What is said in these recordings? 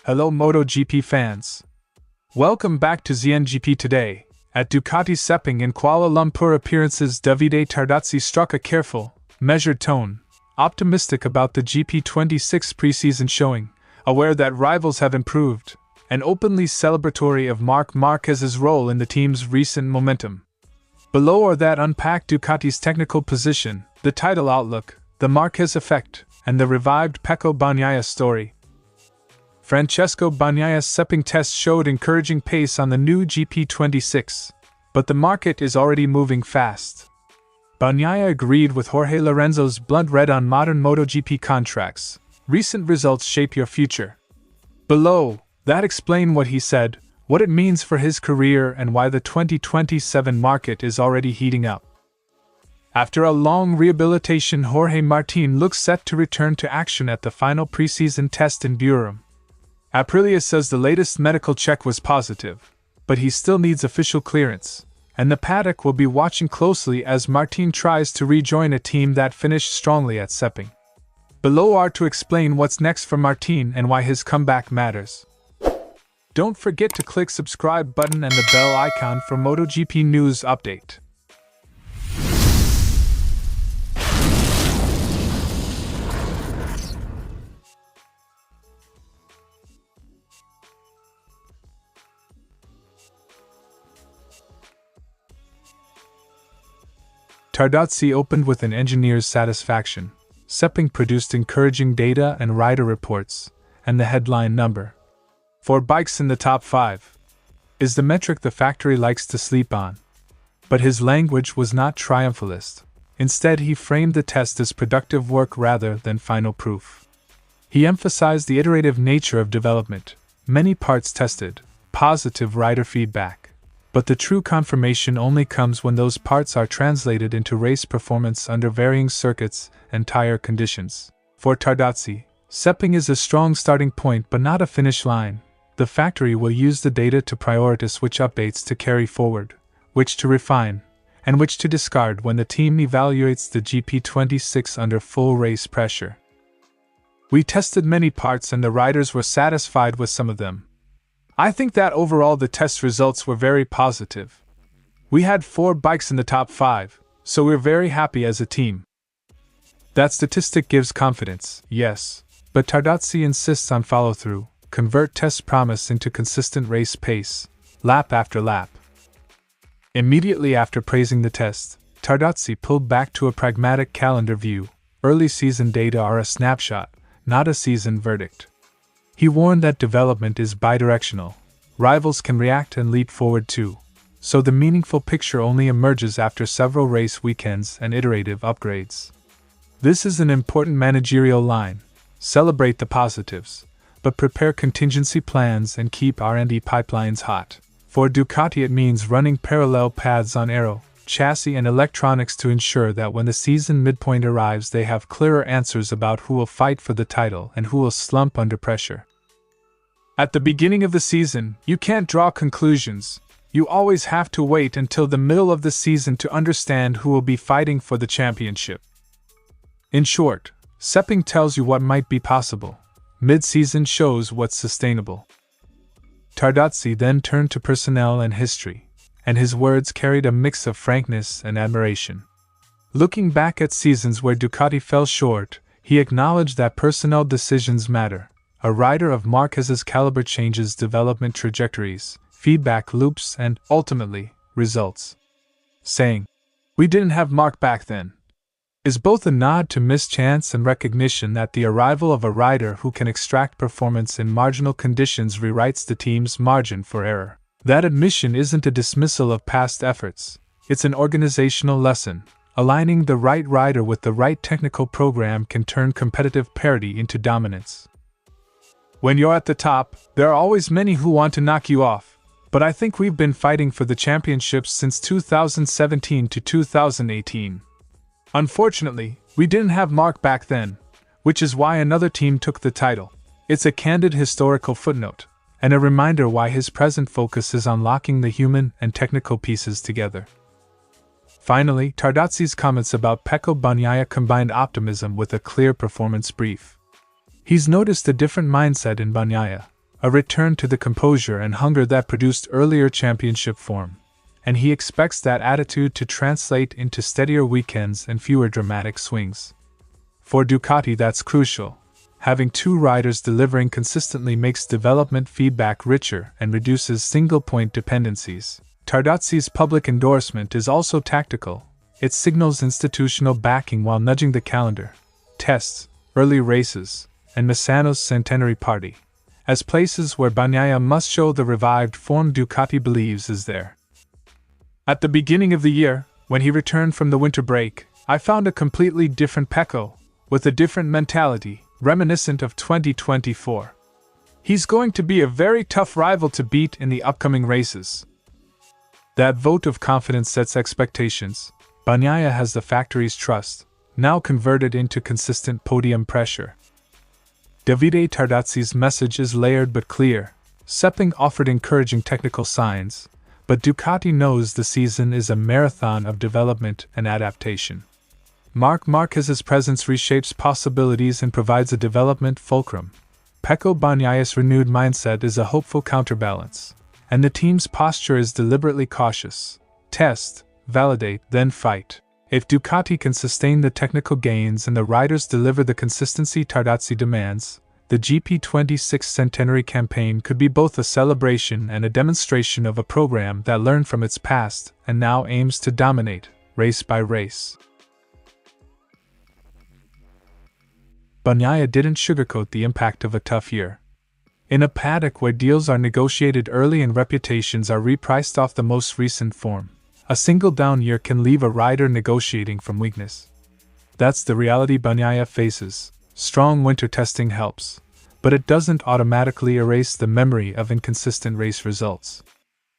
Hello MotoGP fans. Welcome back to ZNGP Today. At Ducati Sepang in Kuala Lumpur appearances, Davide Tardozzi struck a careful, measured tone, optimistic about the GP26 preseason showing, aware that rivals have improved, and openly celebratory of Marc Márquez's role in the team's recent momentum. Below are that unpack Ducati's technical position, the title outlook, the Márquez effect, and the revived Pecco Bagnaia story. Francesco Bagnaia's Sepang test showed encouraging pace on the new GP26, but the market is already moving fast. Bagnaia agreed with Jorge Lorenzo's blunt read on modern MotoGP contracts. Recent results shape your future. Below, that explain what he said, what it means for his career, and why the 2027 market is already heating up. After a long rehabilitation, Jorge Martin looks set to return to action at the final preseason test in Buram. Aprilia says the latest medical check was positive, but he still needs official clearance, and the paddock will be watching closely as Martin tries to rejoin a team that finished strongly at Sepang. Below are to explain what's next for Martin and why his comeback matters. Don't forget to click subscribe button and the bell icon for MotoGP news update. Tardozzi opened with an engineer's satisfaction. Sepang produced encouraging data and rider reports, and the headline number 4 bikes in the top 5 is the metric the factory likes to sleep on. But his language was not triumphalist. Instead, he framed the test as productive work rather than final proof. He emphasized the iterative nature of development, many parts tested, positive rider feedback. But the true confirmation only comes when those parts are translated into race performance under varying circuits and tire conditions. For Tardozzi, Sepang is a strong starting point but not a finish line. The factory will use the data to prioritize which updates to carry forward, which to refine, and which to discard when the team evaluates the GP26 under full race pressure. We tested many parts and the riders were satisfied with some of them. I think that overall the test results were very positive. We had 4 bikes in the top 5, so we're very happy as a team. That statistic gives confidence, yes, but Tardozzi insists on follow-through, convert test promise into consistent race pace, lap after lap. Immediately after praising the test, Tardozzi pulled back to a pragmatic calendar view. Early season data are a snapshot, not a season verdict. He warned that development is bidirectional. Rivals can react and leap forward too. So the meaningful picture only emerges after several race weekends and iterative upgrades. This is an important managerial line. Celebrate the positives, but prepare contingency plans and keep R&D pipelines hot. For Ducati it means running parallel paths on aero, chassis and electronics to ensure that when the season midpoint arrives they have clearer answers about who will fight for the title and who will slump under pressure. At the beginning of the season, you can't draw conclusions. You always have to wait until the middle of the season to understand who will be fighting for the championship. In short, Sepang tells you what might be possible. Mid-season shows what's sustainable. Tardozzi then turned to personnel and history, and his words carried a mix of frankness and admiration. Looking back at seasons where Ducati fell short, he acknowledged that personnel decisions matter. A rider of Márquez's caliber changes development trajectories, feedback loops, and, ultimately, results. Saying, "We didn't have Marc back then," is both a nod to mischance and recognition that the arrival of a rider who can extract performance in marginal conditions rewrites the team's margin for error. That admission isn't a dismissal of past efforts, it's an organizational lesson. Aligning the right rider with the right technical program can turn competitive parity into dominance. When you're at the top, there are always many who want to knock you off, but I think we've been fighting for the championships since 2017 to 2018. Unfortunately, we didn't have Marc back then, which is why another team took the title. It's a candid historical footnote, and a reminder why his present focus is on locking the human and technical pieces together. Finally, Tardozzi's comments about Pecco Bagnaia combined optimism with a clear performance brief. He's noticed a different mindset in Bagnaia, a return to the composure and hunger that produced earlier championship form, and he expects that attitude to translate into steadier weekends and fewer dramatic swings. For Ducati, that's crucial. Having two riders delivering consistently makes development feedback richer and reduces single-point dependencies. Tardozzi's public endorsement is also tactical. It signals institutional backing while nudging the calendar, tests, early races, and Misano's centenary party as places where Bagnaia must show the revived form Ducati believes is there. At the beginning of the year, when he returned from the winter break, I found a completely different Pecco, with a different mentality, reminiscent of 2024. He's going to be a very tough rival to beat in the upcoming races. That vote of confidence sets expectations. Bagnaia has the factory's trust, now converted into consistent podium pressure. Davide Tardozzi's message is layered but clear. Sepang offered encouraging technical signs, but Ducati knows the season is a marathon of development and adaptation. Marc Márquez's presence reshapes possibilities and provides a development fulcrum. Pecco Bagnaia's renewed mindset is a hopeful counterbalance, and the team's posture is deliberately cautious. Test, validate, then fight. If Ducati can sustain the technical gains and the riders deliver the consistency Tardozzi demands, the GP26 centenary campaign could be both a celebration and a demonstration of a program that learned from its past and now aims to dominate, race by race. Bagnaia didn't sugarcoat the impact of a tough year. In a paddock where deals are negotiated early and reputations are repriced off the most recent form, a single down year can leave a rider negotiating from weakness. That's the reality Bagnaia faces. Strong winter testing helps, but it doesn't automatically erase the memory of inconsistent race results.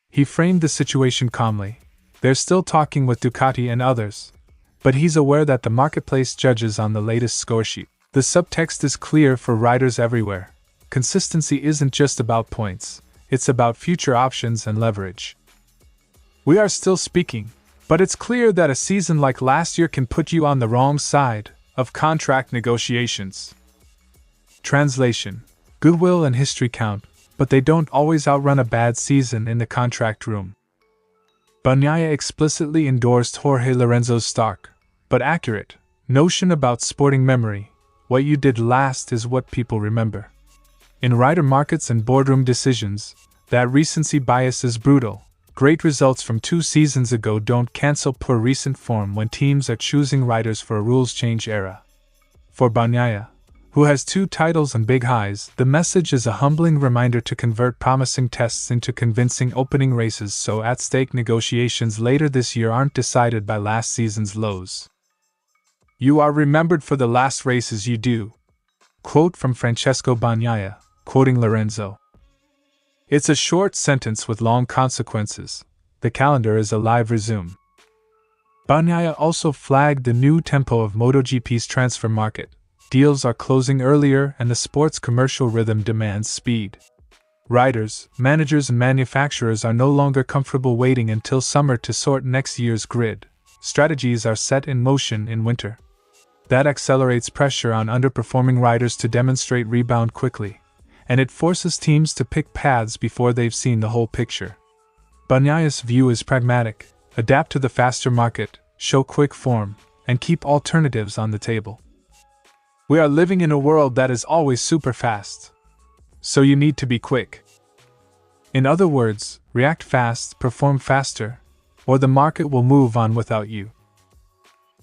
He framed the situation calmly. They're still talking with Ducati and others, but he's aware that the marketplace judges on the latest scoresheet. The subtext is clear for riders everywhere. Consistency isn't just about points, it's about future options and leverage. We are still speaking, but it's clear that a season like last year can put you on the wrong side of contract negotiations. Translation: goodwill and history count, but they don't always outrun a bad season in the contract room. Bagnaia explicitly endorsed Jorge Lorenzo's stark, but accurate, notion about sporting memory. What you did last is what people remember. In rider markets and boardroom decisions, that recency bias is brutal. Great results from 2 seasons ago don't cancel poor recent form when teams are choosing riders for a rules change era. For Bagnaia, who has 2 titles and big highs, the message is a humbling reminder to convert promising tests into convincing opening races so at-stake negotiations later this year aren't decided by last season's lows. You are remembered for the last races you do. Quote from Francesco Bagnaia, quoting Lorenzo. It's a short sentence with long consequences. The calendar is a live resume. Bagnaia also flagged the new tempo of MotoGP's transfer market. Deals are closing earlier and the sport's commercial rhythm demands speed. Riders, managers and manufacturers are no longer comfortable waiting until summer to sort next year's grid. Strategies are set in motion in winter. That accelerates pressure on underperforming riders to demonstrate rebound quickly, and it forces teams to pick paths before they've seen the whole picture. Bagnaia's view is pragmatic: adapt to the faster market, show quick form, and keep alternatives on the table. We are living in a world that is always super fast, so you need to be quick. In other words, react fast, perform faster, or the market will move on without you.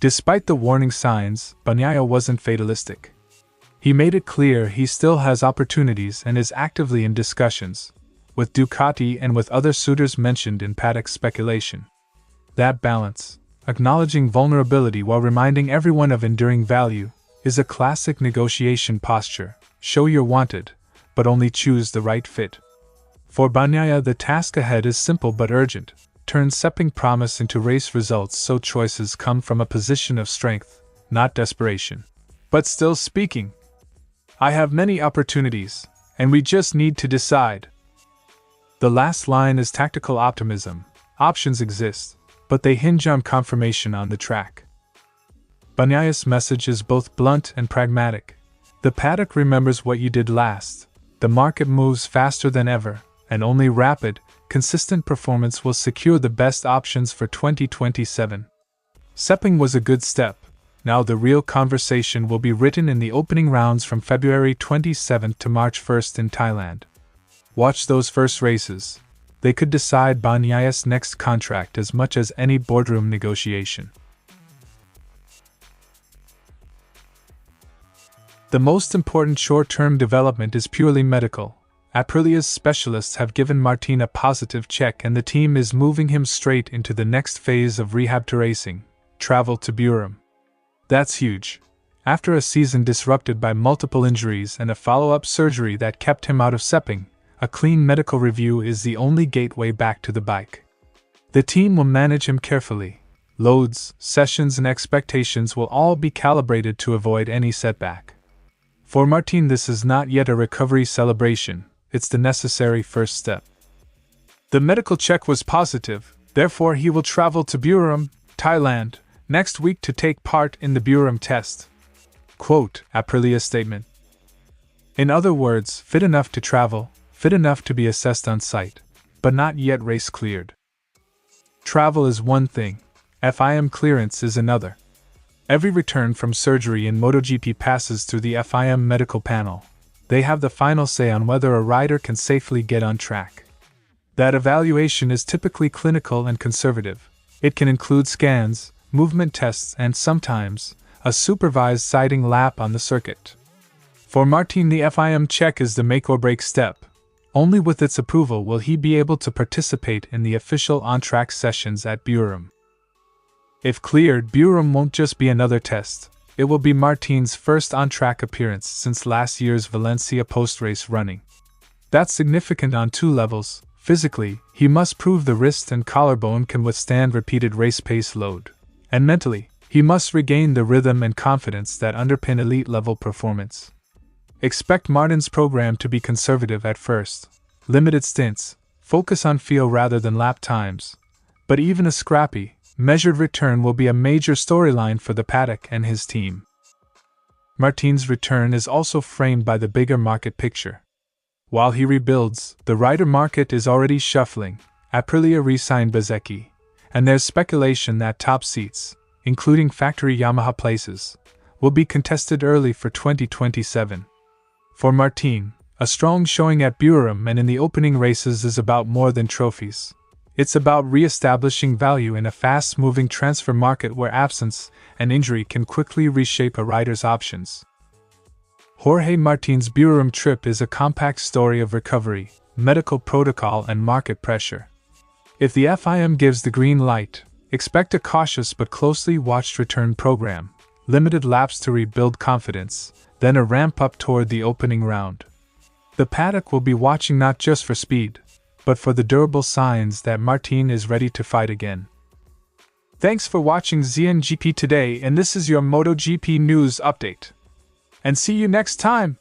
Despite the warning signs, Bagnaia wasn't fatalistic. He made it clear he still has opportunities and is actively in discussions, with Ducati and with other suitors mentioned in paddock speculation. That balance, acknowledging vulnerability while reminding everyone of enduring value, is a classic negotiation posture. Show you're wanted, but only choose the right fit. For Bagnaia, the task ahead is simple but urgent. Turn Sepang promise into race results so choices come from a position of strength, not desperation. But still speaking, I have many opportunities, and we just need to decide. The last line is tactical optimism. Options exist, but they hinge on confirmation on the track. Bagnaia's message is both blunt and pragmatic. The paddock remembers what you did last. The market moves faster than ever, and only rapid, consistent performance will secure the best options for 2027. Sepang was a good step. Now the real conversation will be written in the opening rounds from February 27th to March 1st in Thailand. Watch those first races. They could decide Bagnaia's next contract as much as any boardroom negotiation. The most important short-term development is purely medical. Aprilia's specialists have given Martin a positive check and the team is moving him straight into the next phase of rehab to racing, travel to Buram. That's huge. After a season disrupted by multiple injuries and a follow-up surgery that kept him out of Sepang, a clean medical review is the only gateway back to the bike. The team will manage him carefully. Loads, sessions and expectations will all be calibrated to avoid any setback. For Martin, this is not yet a recovery celebration, it's the necessary first step. The medical check was positive, therefore he will travel to Buram, Thailand, next week to take part in the Buram test. Quote, Aprilia's statement. In other words, fit enough to travel, fit enough to be assessed on site, but not yet race cleared. Travel is one thing, FIM clearance is another. Every return from surgery in MotoGP passes through the FIM medical panel. They have the final say on whether a rider can safely get on track. That evaluation is typically clinical and conservative. It can include scans, movement tests, and sometimes a supervised sighting lap on the circuit. For Martin, the FIM check is the make or break step. Only with its approval will he be able to participate in the official on-track sessions at Buram. If cleared, Buram won't just be another test, it will be Martin's first on-track appearance since last year's Valencia post-race running. That's significant on two levels. Physically, he must prove the wrist and collarbone can withstand repeated race pace load. And mentally, he must regain the rhythm and confidence that underpin elite-level performance. Expect Martin's program to be conservative at first. Limited stints, focus on feel rather than lap times. But even a scrappy, measured return will be a major storyline for the paddock and his team. Martin's return is also framed by the bigger market picture. While he rebuilds, the rider market is already shuffling. Aprilia re-signed Bezzecchi, and there's speculation that top seats, including factory Yamaha places, will be contested early for 2027. For Martin, a strong showing at Buram and in the opening races is about more than trophies. It's about re-establishing value in a fast-moving transfer market where absence and injury can quickly reshape a rider's options. Jorge Martin's Buram trip is a compact story of recovery, medical protocol and market pressure. If the FIM gives the green light, expect a cautious but closely watched return program, limited laps to rebuild confidence, then a ramp up toward the opening round. The paddock will be watching not just for speed, but for the durable signs that Martin is ready to fight again. Thanks for watching ZNGP Today, and this is your MotoGP news update. And see you next time!